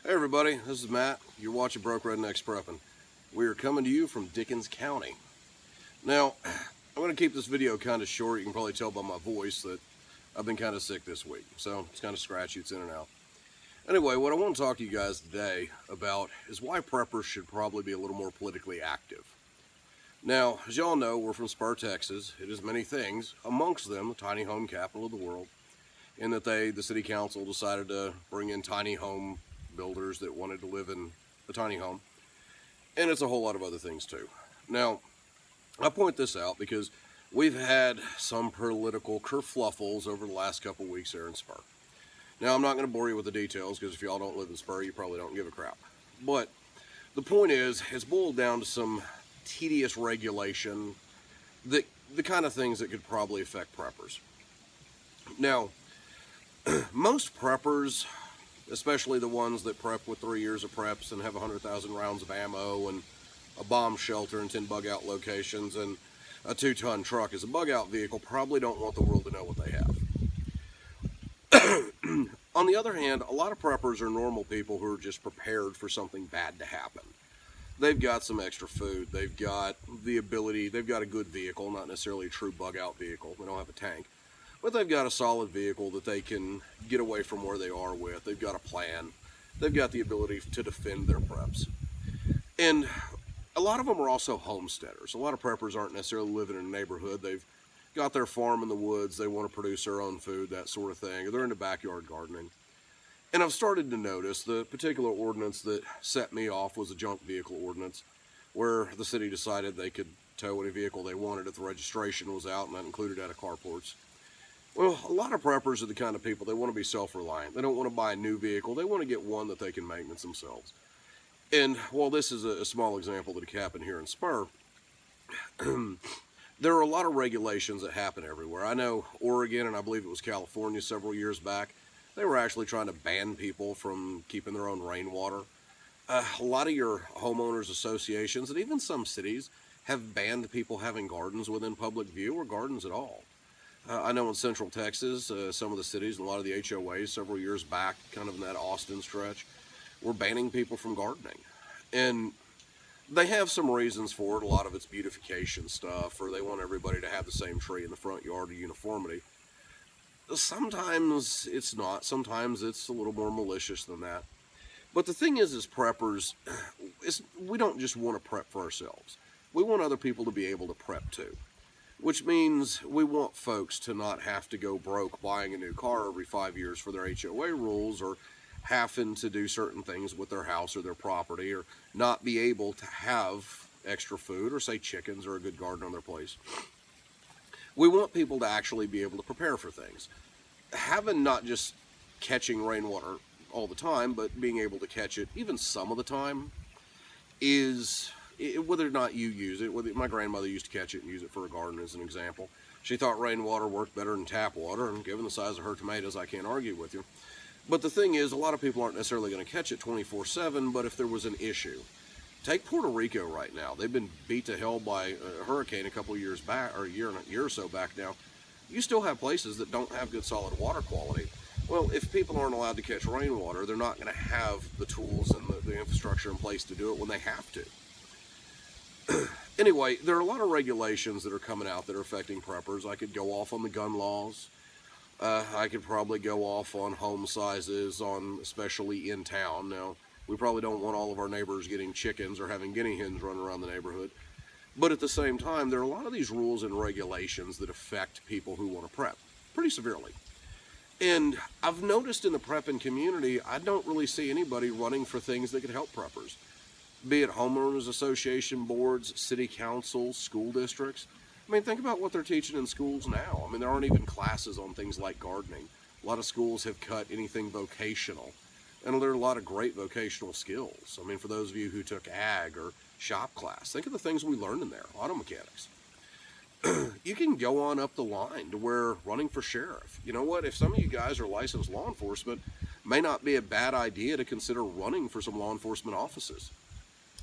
Hey everybody, this is Matt. You're watching Broke Rednecks Prepping. We are coming to you from Dickens County. Now, I'm going to keep this video kind of short. You can probably tell by my voice that I've been kind of sick this week, so it's kind of scratchy, it's in and out. Anyway, what I want to talk to you guys today about is why preppers should probably be a little more politically active. Now, as y'all know, we're from Spur, Texas. It is many things, amongst them the tiny home capital of the world, in that the city council decided to bring in tiny home builders that wanted to live in a tiny home, and it's a whole lot of other things too. Now, I point this out because we've had some political kerfluffles over the last couple of weeks here in Spur. Now, I'm not going to bore you with the details because if y'all don't live in Spur, you probably don't give a crap. But the point is, it's boiled down to some tedious regulation, the kind of things that could probably affect preppers. Now, most preppers, especially the ones that prep with 3 years of preps and have 100,000 rounds of ammo and a bomb shelter and 10 bug-out locations and a 2-ton truck as a bug-out vehicle, probably don't want the world to know what they have. On the other hand, a lot of preppers are normal people who are just prepared for something bad to happen. They've got some extra food, they've got the ability, they've got a good vehicle, not necessarily a true bug-out vehicle, they don't have a tank. But they've got a solid vehicle that they can get away from where they are with. They've got a plan. They've got the ability to defend their preps. And a lot of them are also homesteaders. A lot of preppers aren't necessarily living in a neighborhood. They've got their farm in the woods. They want to produce their own food, that sort of thing. Or they're into backyard gardening. And I've started to notice the particular ordinance that set me off was a junk vehicle ordinance, where the city decided they could tow any vehicle they wanted if the registration was out, and that included out of carports. Well, a lot of preppers are the kind of people, they want to be self-reliant. They don't want to buy a new vehicle. They want to get one that they can maintenance themselves. And while this is a small example that happened here in Spur, there are a lot of regulations that happen everywhere. I know Oregon, and I believe it was California several years back, they were actually trying to ban people from keeping their own rainwater. A lot of your homeowners associations, and even some cities, have banned people having gardens within public view or gardens at all. I know in Central Texas, some of the cities and a lot of the HOAs several years back, kind of in that Austin stretch, were banning people from gardening. And they have some reasons for it. A lot of it's beautification stuff, or they want everybody to have the same tree in the front yard or uniformity. Sometimes it's not. Sometimes it's a little more malicious than that. But the thing is, as preppers, we don't just want to prep for ourselves. We want other people to be able to prep too. Which means we want folks to not have to go broke buying a new car every 5 years for their HOA rules, or having to do certain things with their house or their property, or not be able to have extra food, or say chickens or a good garden on their place. We want people to actually be able to prepare for things. Having not just catching rainwater all the time, but being able to catch it even some of the time is... whether or not you use it, my grandmother used to catch it and use it for a garden as an example. She thought rainwater worked better than tap water, and given the size of her tomatoes, I can't argue with you. But the thing is, a lot of people aren't necessarily going to catch it 24/7, but if there was an issue. Take Puerto Rico right now. They've been beat to hell by a hurricane a couple of years back, or a year or so back now. You still have places that don't have good solid water quality. Well, if people aren't allowed to catch rainwater, they're not going to have the tools and the infrastructure in place to do it when they have to. Anyway, there are a lot of regulations that are coming out that are affecting preppers. I could go off on the gun laws. I could probably go off on home sizes, especially in town. Now, we probably don't want all of our neighbors getting chickens or having guinea hens running around the neighborhood. But at the same time, there are a lot of these rules and regulations that affect people who want to prep pretty severely. And I've noticed in the prepping community, I don't really see anybody running for things that could help preppers. Be it homeowners association boards, city councils, school districts. I mean, think about what they're teaching in schools now. I mean, there aren't even classes on things like gardening. A lot of schools have cut anything vocational. And there are a lot of great vocational skills. I mean, for those of you who took ag or shop class, think of the things we learned in there, auto mechanics. You can go on up the line to where running for sheriff. You know what? If some of you guys are licensed law enforcement, may not be a bad idea to consider running for some law enforcement offices.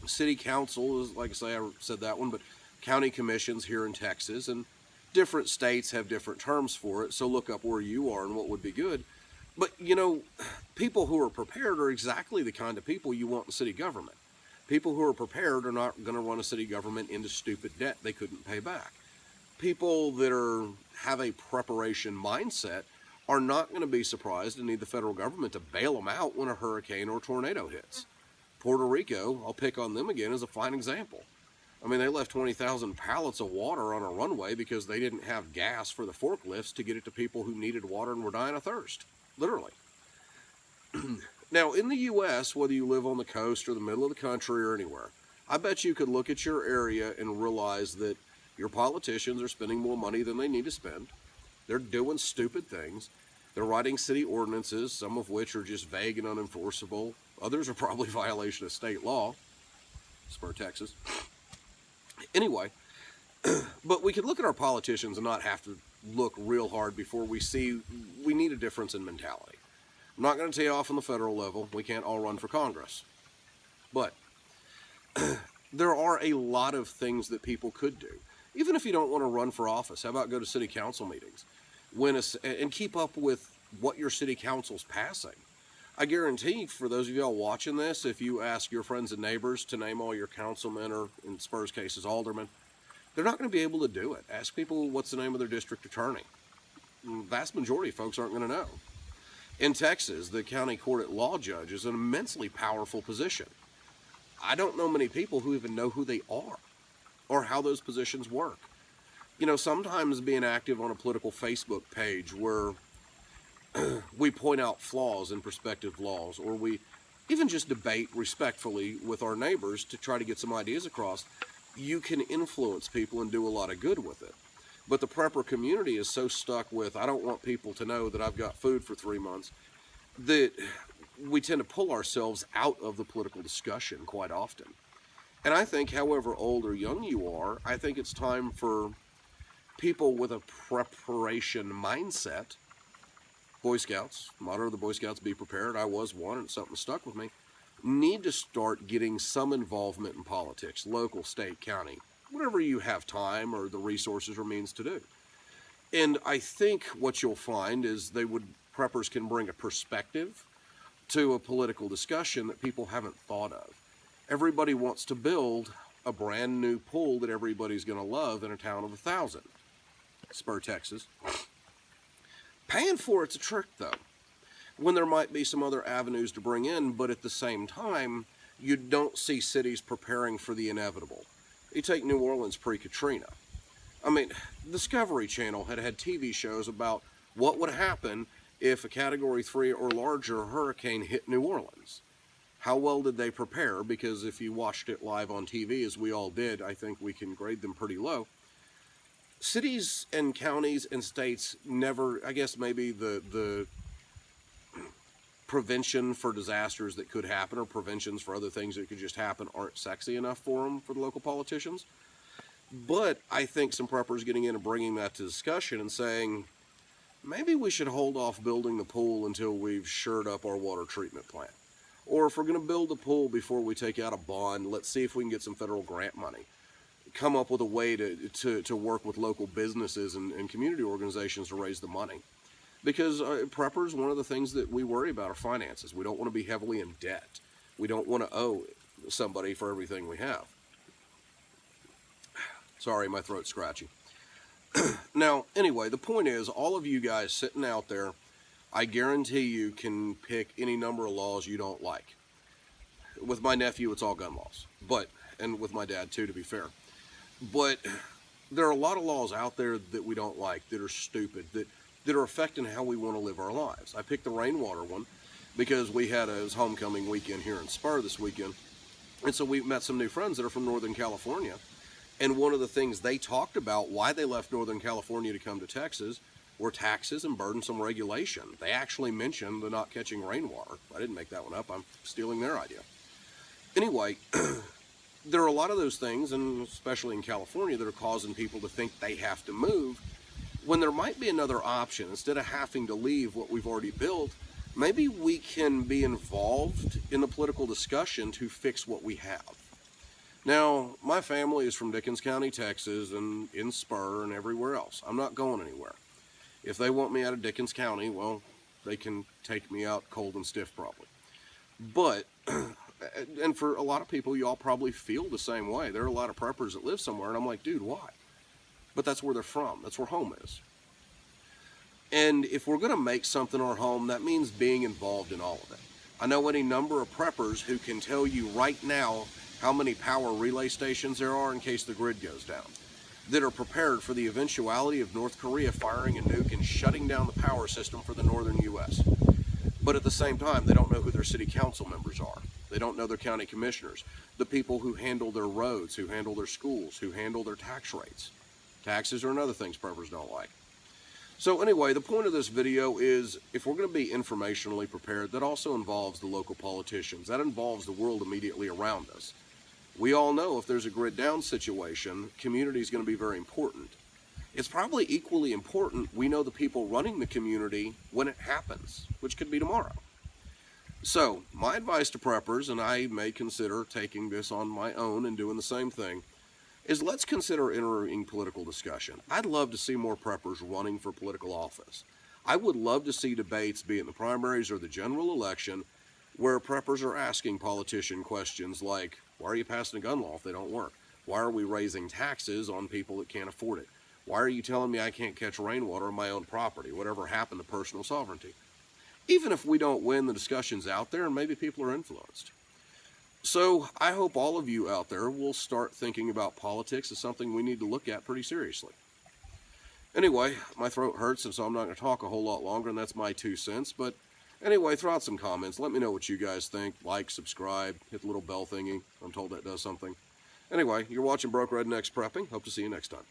City council is, like I say, I said that one, but county commissions here in Texas, and different states have different terms for it, so look up where you are and what would be good. But, people who are prepared are exactly the kind of people you want in city government. People who are prepared are not going to run a city government into stupid debt they couldn't pay back. People that have a preparation mindset are not going to be surprised and need the federal government to bail them out when a hurricane or tornado hits. Puerto Rico, I'll pick on them again as a fine example. I mean, they left 20,000 pallets of water on a runway because they didn't have gas for the forklifts to get it to people who needed water and were dying of thirst. Literally. Now, in the U.S., whether you live on the coast or the middle of the country or anywhere, I bet you could look at your area and realize that your politicians are spending more money than they need to spend. They're doing stupid things. They're writing city ordinances, some of which are just vague and unenforceable. Others are probably violation of state law. Spur, Texas. Anyway, but we could look at our politicians and not have to look real hard before we see we need a difference in mentality. I'm not going to tee off on the federal level. We can't all run for Congress. But there are a lot of things that people could do. Even if you don't want to run for office, how about go to city council meetings and keep up with what your city council's passing? I guarantee for those of y'all watching this, if you ask your friends and neighbors to name all your councilmen, or in Spur's cases, aldermen, they're not going to be able to do it. Ask people what's the name of their district attorney. The vast majority of folks aren't going to know. In Texas, the county court at law judge is an immensely powerful position. I don't know many people who even know who they are or how those positions work. Sometimes being active on a political Facebook page where we point out flaws in prospective laws, or we even just debate respectfully with our neighbors to try to get some ideas across, you can influence people and do a lot of good with it. But the prepper community is so stuck with, I don't want people to know that I've got food for 3 months, that we tend to pull ourselves out of the political discussion quite often. And I think, however old or young you are, I think it's time for people with a preparation mindset. Boy Scouts, motto of the Boy Scouts, be prepared. I was one, and something stuck with me. Need to start getting some involvement in politics, local, state, county, whatever you have time or the resources or means to do. And I think what you'll find is preppers can bring a perspective to a political discussion that people haven't thought of. Everybody wants to build a brand new pool that everybody's going to love in a town of 1,000. Spur, Texas. Paying for it's a trick, though, when there might be some other avenues to bring in, but at the same time, you don't see cities preparing for the inevitable. You take New Orleans pre-Katrina. I mean, Discovery Channel had TV shows about what would happen if a Category 3 or larger hurricane hit New Orleans. How well did they prepare? Because if you watched it live on TV, as we all did, I think we can grade them pretty low. Cities and counties and states never, I guess maybe the prevention for disasters that could happen or preventions for other things that could just happen aren't sexy enough for them, for the local politicians. But I think some preppers getting in and bringing that to discussion and saying, maybe we should hold off building the pool until we've shored up our water treatment plant. Or if we're going to build a pool before we take out a bond, let's see if we can get some federal grant money. Come up with a way to work with local businesses and community organizations to raise the money. Because preppers, one of the things that we worry about are finances. We don't want to be heavily in debt. We don't want to owe somebody for everything we have. Sorry, my throat's scratchy. Now, anyway, the point is, all of you guys sitting out there, I guarantee you can pick any number of laws you don't like. With my nephew, it's all gun laws. And with my dad, too, to be fair. But there are a lot of laws out there that we don't like, that are stupid, that are affecting how we want to live our lives. I picked the rainwater one because we had a homecoming weekend here in Spur this weekend. And so we met some new friends that are from Northern California. And one of the things they talked about why they left Northern California to come to Texas were taxes and burdensome regulation. They actually mentioned the not catching rainwater. I didn't make that one up. I'm stealing their idea. Anyway, there are a lot of those things, and especially in California, that are causing people to think they have to move when there might be another option. Instead of having to leave what we've already built, maybe we can be involved in the political discussion to fix what we have. Now, my family is from Dickens County, Texas, and in Spur and everywhere else. I'm not going anywhere. If they want me out of Dickens County, well, they can take me out cold and stiff probably. But, and for a lot of people, y'all probably feel the same way. There are a lot of preppers that live somewhere, and I'm like, dude, why? But that's where they're from. That's where home is. And if we're going to make something our home, that means being involved in all of it. I know any number of preppers who can tell you right now how many power relay stations there are in case the grid goes down, that are prepared for the eventuality of North Korea firing a nuke and shutting down the power system for the northern U.S. But at the same time, they don't know who their city council members are. They don't know their county commissioners, the people who handle their roads, who handle their schools, who handle their tax rates. Taxes are another thing preppers don't like. So anyway, the point of this video is, if we're going to be informationally prepared, that also involves the local politicians. That involves the world immediately around us. We all know if there's a grid down situation, community is going to be very important. It's probably equally important we know the people running the community when it happens, which could be tomorrow. So, my advice to preppers, and I may consider taking this on my own and doing the same thing, is let's consider entering political discussion. I'd love to see more preppers running for political office. I would love to see debates, be it in the primaries or the general election, where preppers are asking politician questions like, why are you passing a gun law if they don't work? Why are we raising taxes on people that can't afford it? Why are you telling me I can't catch rainwater on my own property? Whatever happened to personal sovereignty? Even if we don't win, the discussion's out there and maybe people are influenced. So I hope all of you out there will start thinking about politics as something we need to look at pretty seriously. Anyway, my throat hurts, and so I'm not going to talk a whole lot longer, and that's my 2 cents. But anyway, throw out some comments. Let me know what you guys think. Like, subscribe, hit the little bell thingy. I'm told that does something. Anyway, you're watching Broke Rednecks Prepping. Hope to see you next time.